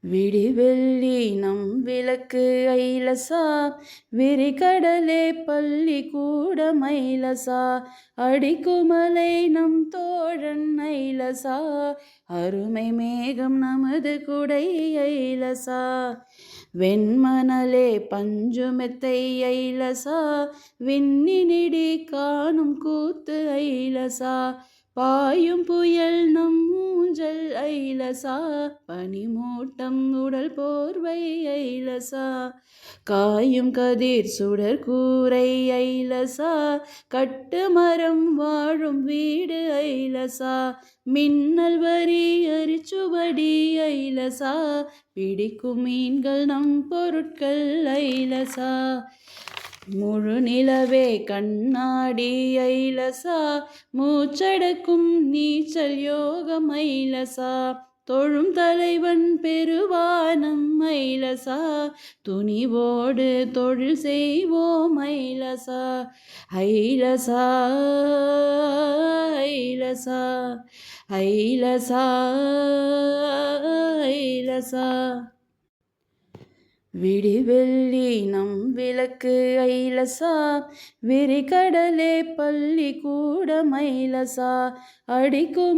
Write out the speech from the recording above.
விடிவெள்ளி நம் விளக்கு ஐலசா, விரிகடலே பள்ளி கூட மைலசா, அடிக்குமலை நம் தோழன் ஐலசா, அருமை மேகம் நமது குடை ஐலசா, வெண்மணலே பஞ்சுமெத்தை ஐலசா, விண்ணினிடி காணும் கூத்து ஐலசா, பாயும் புயல் நம் ஊஞ்சல் ஐலசா, பனிமூட்டம் உடல் போர்வை ஐலசா, காயும் கதிர் சுடர் கூரை ஐலசா, கட்டுமரம் வாழும் வீடு ஐலசா, மின்னல் வரி அரிச்சுவடி ஐலசா, பிடிக்கும் மீன்கள் நம் பொருட்கள் ஐலசா, முழு நிலவே கண்ணாடி ஐலசா, மூச்சடக்கும் நீச்சல் யோகம் ஐலசா, தொழும் தலைவன் பெருவானம் ஐலசா, துணிவோடு தொழில் செய்வோம் ஐலசா, ஐலசா ஐலசா ஐலசா ஐலசா. விடிவெள்ளி நம் விளக்கு ஐலசா, விரிகடலே பள்ளி கூட மைலசா, அடிக்கும்